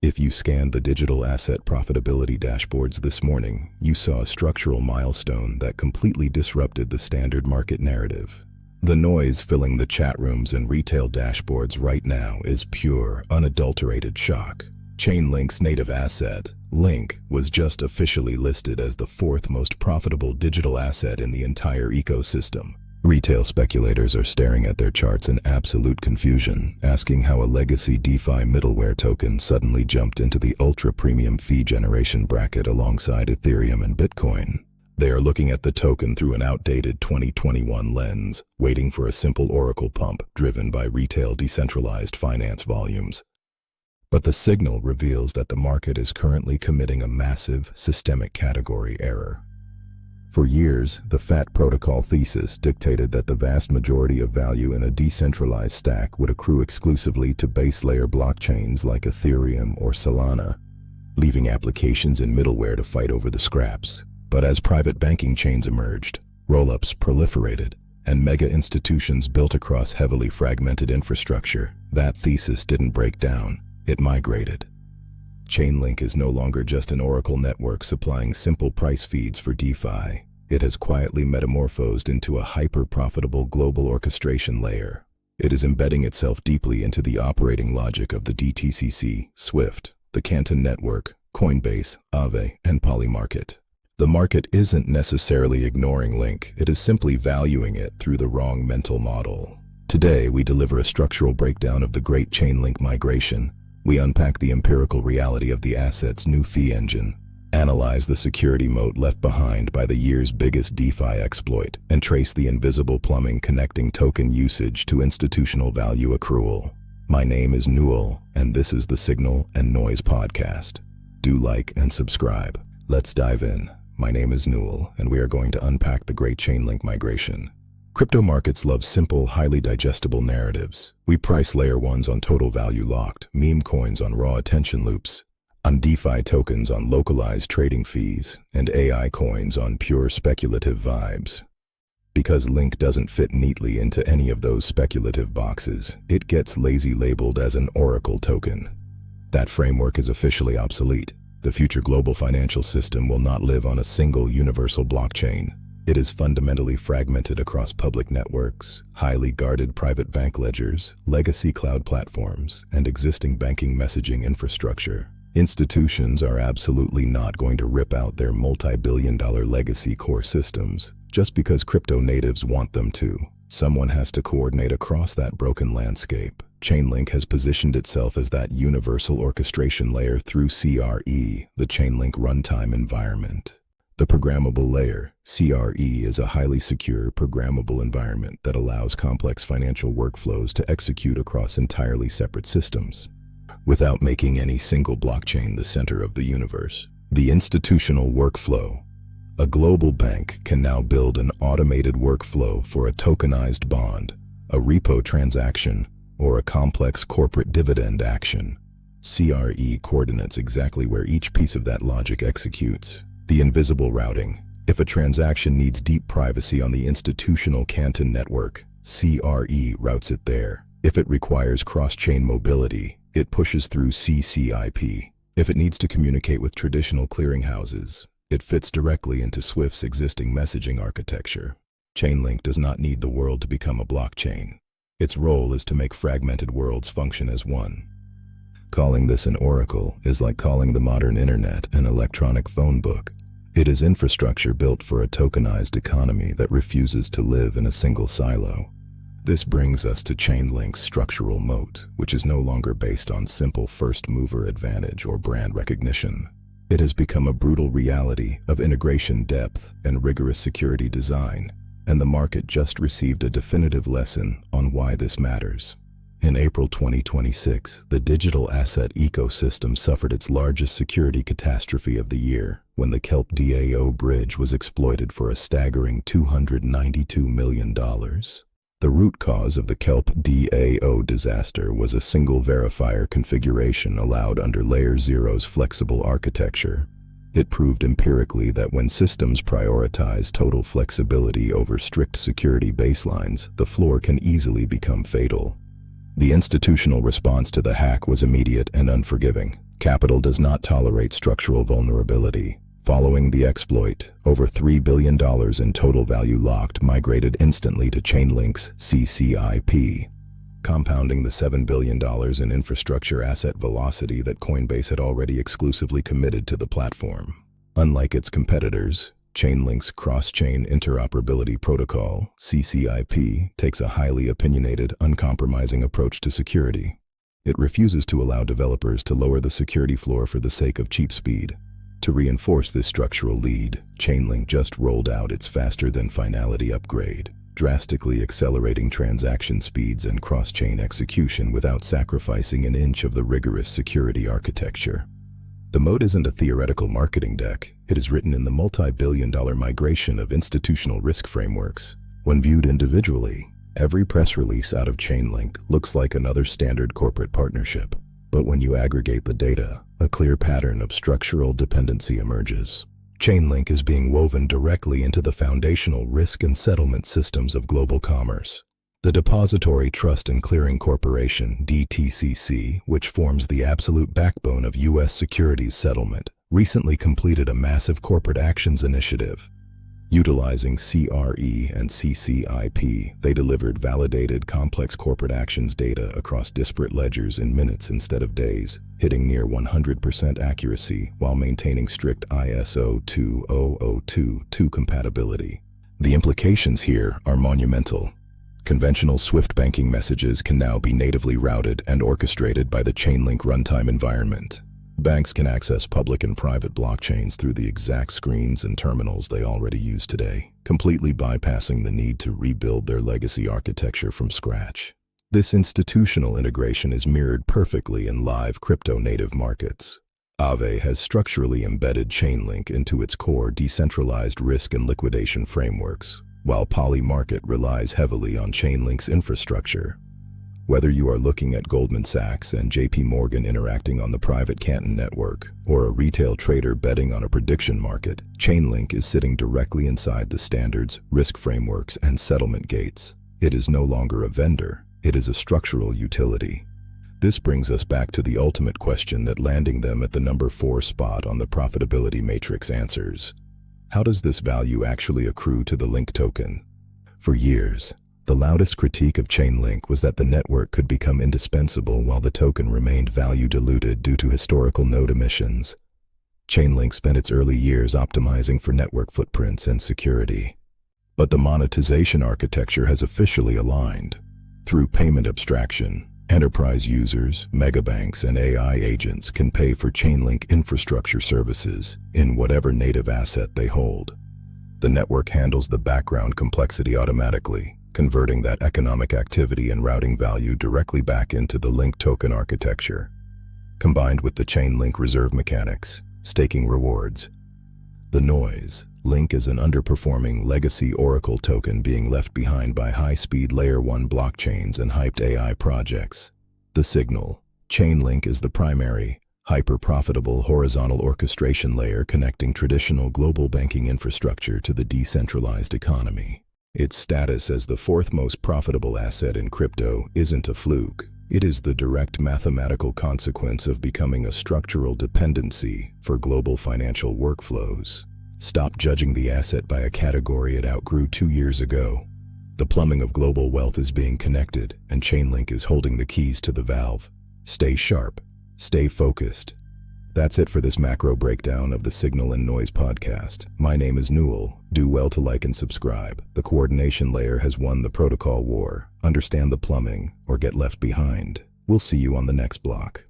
If you scanned the digital asset profitability dashboards this morning, you saw a structural milestone that completely disrupted the standard market narrative. The noise filling the chat rooms and retail dashboards right now is pure, unadulterated shock. Chainlink's native asset, Link, was just officially listed as the fourth most profitable digital asset in the entire ecosystem. Retail speculators are staring at their charts in absolute confusion, asking how a legacy DeFi middleware token suddenly jumped into the ultra-premium fee generation bracket alongside Ethereum and Bitcoin. They are looking at the token through an outdated 2021 lens, waiting for a simple oracle pump driven by retail decentralized finance volumes. But the signal reveals that the market is currently committing a massive systemic category error. For years, the FAT protocol thesis dictated that the vast majority of value in a decentralized stack would accrue exclusively to base layer blockchains like Ethereum or Solana, leaving applications and middleware to fight over the scraps. But as private banking chains emerged, roll-ups proliferated, and mega institutions built across heavily fragmented infrastructure, that thesis didn't break down, it migrated. Chainlink is no longer just an oracle network supplying simple price feeds for DeFi. It has quietly metamorphosed into a hyper-profitable global orchestration layer. It is embedding itself deeply into the operating logic of the DTCC, Swift, the Canton Network, Coinbase, Aave, and Polymarket. The market isn't necessarily ignoring Link, it is simply valuing it through the wrong mental model. Today, we deliver a structural breakdown of the great Chainlink migration. We unpack the empirical reality of the asset's new fee engine, analyze the security moat left behind by the year's biggest DeFi exploit, and trace the invisible plumbing connecting token usage to institutional value accrual. My name is Newell, and this is the Signal and Noise Podcast. Do like and subscribe. Let's dive in. My name is Newell, and we are going to unpack the great Chainlink migration. Crypto markets love simple, highly digestible narratives. We price layer ones on total value locked, meme coins on raw attention loops, on DeFi tokens on localized trading fees, and AI coins on pure speculative vibes. Because Link doesn't fit neatly into any of those speculative boxes, it gets lazy labeled as an oracle token. That framework is officially obsolete. The future global financial system will not live on a single universal blockchain. It is fundamentally fragmented across public networks, highly guarded private bank ledgers, legacy cloud platforms, and existing banking messaging infrastructure. Institutions are absolutely not going to rip out their multi-billion-dollar legacy core systems just because crypto natives want them to. Someone has to coordinate across that broken landscape. Chainlink has positioned itself as that universal orchestration layer through CRE, the Chainlink runtime environment. The programmable layer, CRE, is a highly secure, programmable environment that allows complex financial workflows to execute across entirely separate systems, without making any single blockchain the center of the universe. The institutional workflow. A global bank can now build an automated workflow for a tokenized bond, a repo transaction, or a complex corporate dividend action. CRE coordinates exactly where each piece of that logic executes. The invisible routing. If a transaction needs deep privacy on the institutional Canton network, CRE routes it there. If it requires cross-chain mobility, it pushes through CCIP. If it needs to communicate with traditional clearinghouses, it fits directly into Swift's existing messaging architecture. Chainlink does not need the world to become a blockchain. Its role is to make fragmented worlds function as one. Calling this an oracle is like calling the modern internet an electronic phone book. It is infrastructure built for a tokenized economy that refuses to live in a single silo. This brings us to Chainlink's structural moat, which is no longer based on simple first-mover advantage or brand recognition. It has become a brutal reality of integration depth and rigorous security design, and the market just received a definitive lesson on why this matters. In April 2026, the digital asset ecosystem suffered its largest security catastrophe of the year when the Kelp DAO bridge was exploited for a staggering $292 million. The root cause of the Kelp DAO disaster was a single verifier configuration allowed under Layer 0's flexible architecture. It proved empirically that when systems prioritize total flexibility over strict security baselines, the floor can easily become fatal. The institutional response to the hack was immediate and unforgiving. Capital does not tolerate structural vulnerability. Following the exploit, over $3 billion in total value locked migrated instantly to Chainlink's CCIP, compounding the $7 billion in infrastructure asset velocity that Coinbase had already exclusively committed to the platform. Unlike its competitors, Chainlink's cross-chain interoperability protocol, CCIP, takes a highly opinionated, uncompromising approach to security. It refuses to allow developers to lower the security floor for the sake of cheap speed. To reinforce this structural lead, Chainlink just rolled out its faster-than-finality upgrade, drastically accelerating transaction speeds and cross-chain execution without sacrificing an inch of the rigorous security architecture. The mode isn't a theoretical marketing deck, it is written in the multi-billion-dollar migration of institutional risk frameworks. When viewed individually, every press release out of Chainlink looks like another standard corporate partnership. But when you aggregate the data, a clear pattern of structural dependency emerges. Chainlink is being woven directly into the foundational risk and settlement systems of global commerce. The Depository Trust and Clearing Corporation, DTCC, which forms the absolute backbone of U.S. securities settlement, recently completed a massive corporate actions initiative. Utilizing CRE and CCIP, they delivered validated complex corporate actions data across disparate ledgers in minutes instead of days, hitting near 100% accuracy while maintaining strict ISO 20022 compatibility. The implications here are monumental. Conventional Swift banking messages can now be natively routed and orchestrated by the Chainlink runtime environment. Banks can access public and private blockchains through the exact screens and terminals they already use today, completely bypassing the need to rebuild their legacy architecture from scratch. This institutional integration is mirrored perfectly in live crypto-native markets. Aave has structurally embedded Chainlink into its core decentralized risk and liquidation frameworks, while Polymarket relies heavily on Chainlink's infrastructure. Whether you are looking at Goldman Sachs and JP Morgan interacting on the private Canton network, or a retail trader betting on a prediction market, Chainlink is sitting directly inside the standards, risk frameworks, and settlement gates. It is no longer a vendor, it is a structural utility. This brings us back to the ultimate question that landing them at the number 4 spot on the profitability matrix answers. How does this value actually accrue to the Link token? For years, the loudest critique of Chainlink was that the network could become indispensable while the token remained value diluted due to historical node emissions. Chainlink spent its early years optimizing for network footprints and security. But the monetization architecture has officially aligned. Through payment abstraction, enterprise users, megabanks, and AI agents can pay for Chainlink infrastructure services in whatever native asset they hold. The network handles the background complexity automatically, converting that economic activity and routing value directly back into the Link token architecture. Combined with the Chainlink reserve mechanics, staking rewards, the noise, Link is an underperforming legacy Oracle token being left behind by high-speed Layer 1 blockchains and hyped AI projects. The signal, Chainlink is the primary, hyper-profitable horizontal orchestration layer connecting traditional global banking infrastructure to the decentralized economy. Its status as the 4th most profitable asset in crypto isn't a fluke. It is the direct mathematical consequence of becoming a structural dependency for global financial workflows. Stop judging the asset by a category it outgrew 2 years ago. The plumbing of global wealth is being connected, and Chainlink is holding the keys to the valve. Stay sharp. Stay focused. That's it for this macro breakdown of the Signal and Noise podcast. My name is Newell. Do well to like and subscribe. The coordination layer has won the protocol war. Understand the plumbing or get left behind. We'll see you on the next block.